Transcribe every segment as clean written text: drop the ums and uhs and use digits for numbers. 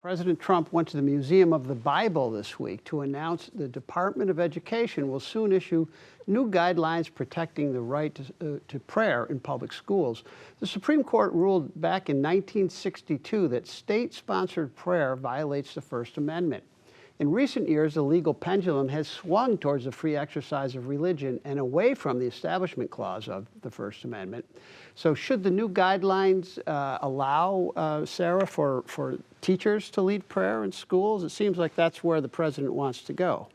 President Trump went to the Museum of the Bible this week to announce the Department of Education will soon issue new guidelines protecting the right to prayer in public schools. The Supreme Court ruled back in 1962 that state-sponsored prayer violates the First Amendment. In recent years, the legal pendulum has swung towards the free exercise of religion and away from the Establishment Clause of the First Amendment. So should the new guidelines allow, Sarah, for teachers to lead prayer in schools? It seems like that's where the president wants to go.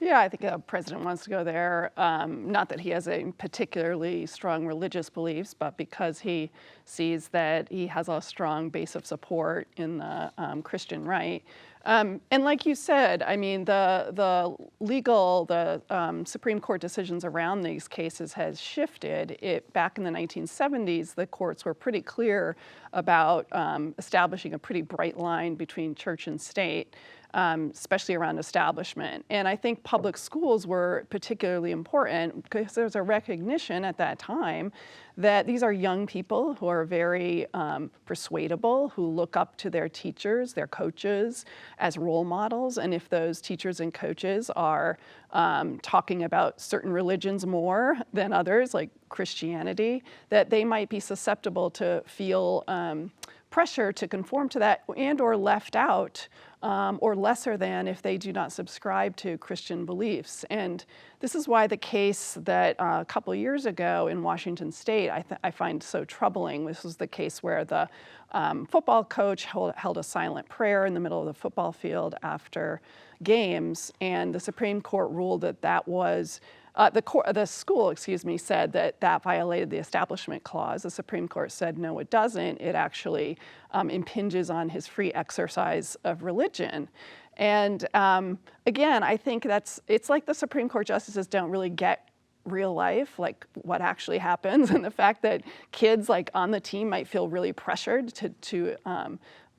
Yeah, I think the president wants to go there. Not that he has a particularly strong religious beliefs, but because he sees that he has a strong base of support in the Christian right. And like you said, I mean, the Supreme Court decisions around these cases has shifted. Back in the 1970s, the courts were pretty clear about establishing a pretty bright line between church and state. Especially around establishment. And I think public schools were particularly important because there's a recognition at that time that these are young people who are very persuadable, who look up to their teachers, their coaches as role models. And if those teachers and coaches are talking about certain religions more than others, like Christianity, that they might be susceptible to feel pressure to conform to that and or left out or lesser than if they do not subscribe to Christian beliefs. And this is why the case that a couple of years ago in Washington State I find so troubling. This was the case where the football coach held a silent prayer in the middle of the football field after games, and the Supreme Court ruled that that was the school, said that that violated the Establishment Clause. The Supreme Court said, no, it doesn't. It actually impinges on his free exercise of religion. And again, I think it's like the Supreme Court justices don't really get real life, like what actually happens, and the fact that kids like on the team might feel really pressured to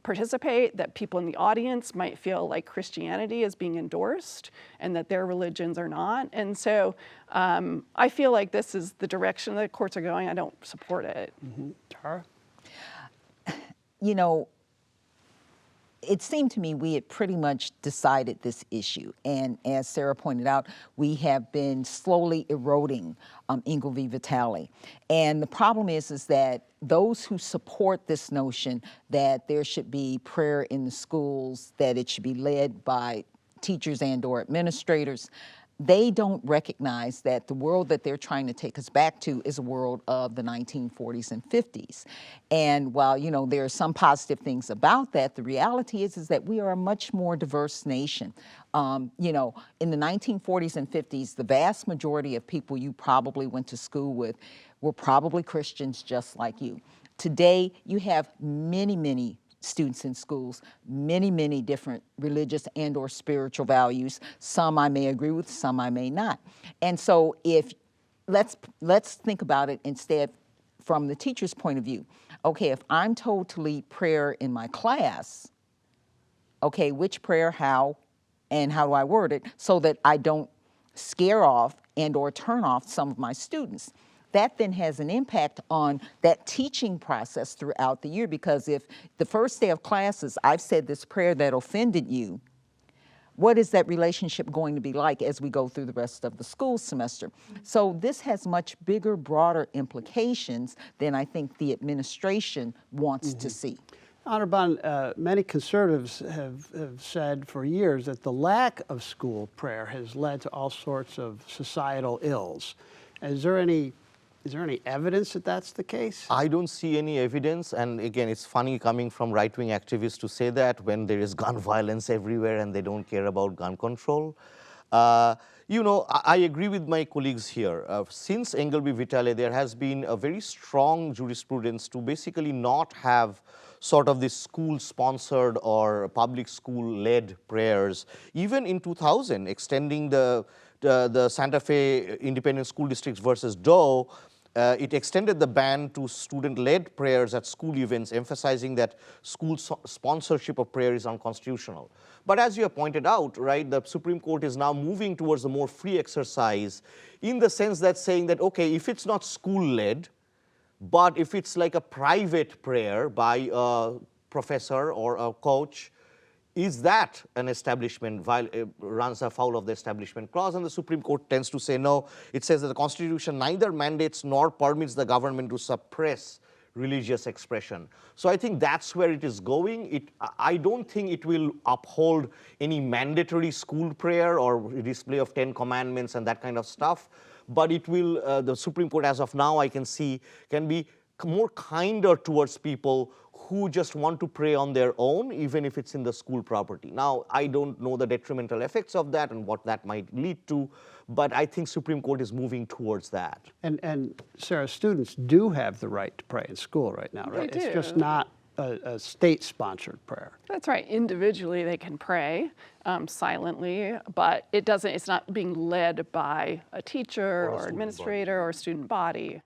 participate, that people in the audience might feel like Christianity is being endorsed and that their religions are not. And so I feel like this is the direction the courts are going. I don't support it. Mm-hmm. Tara? You know, it seemed to me we had pretty much decided this issue. And as Sarah pointed out, we have been slowly eroding Ingle v. Vitale. And the problem is that those who support this notion that there should be prayer in the schools, that it should be led by teachers and or administrators, they don't recognize that the world that they're trying to take us back to is a world of the 1940s and 50s. And while, you know, there are some positive things about that, the reality is that we are a much more diverse nation. You know, in the 1940s and 50s, the vast majority of people you probably went to school with were probably Christians just like you. Today, you have many students in schools, many different religious and or spiritual values. Some I may agree with, some I may not. And so let's think about it instead from the teacher's point of view. Okay, if I'm told to lead prayer in my class, okay, which prayer, how, and how do I word it so that I don't scare off and or turn off some of my students? That then has an impact on that teaching process throughout the year, because if the first day of classes, I've said this prayer that offended you, what is that relationship going to be like as we go through the rest of the school semester? So this has much bigger, broader implications than I think the administration wants to see. Anirban, many conservatives have said for years that the lack of school prayer has led to all sorts of societal ills. Is there any evidence that that's the case? I don't see any evidence, and again, it's funny coming from right-wing activists to say that when there is gun violence everywhere and they don't care about gun control. You know, I agree with my colleagues here. Since Ingle v. Vitale, there has been a very strong jurisprudence to basically not have sort of this school-sponsored or public school-led prayers. Even in 2000, extending the Santa Fe Independent School Districts versus Doe, it extended the ban to student-led prayers at school events, emphasizing that school sponsorship of prayer is unconstitutional. But as you have pointed out, right, the Supreme Court is now moving towards a more free exercise in the sense that saying that, okay, if it's not school-led, but if it's like a private prayer by a professor or a coach, is that an establishment runs afoul of the establishment clause? And the Supreme Court tends to say no. It says that the Constitution neither mandates nor permits the government to suppress religious expression. So I think that's where it is going. I don't think it will uphold any mandatory school prayer or display of 10 commandments and that kind of stuff. But it will, the Supreme Court as of now, I can see, can be more kinder towards people who just want to pray on their own, even if it's in the school property. Now, I don't know the detrimental effects of that and what that might lead to, but I think Supreme Court is moving towards that. And Sarah, students do have the right to pray in school right now, right? They It's just do. not a state-sponsored prayer. That's right. Individually, they can pray silently, but it's not being led by a teacher or student administrator or student body.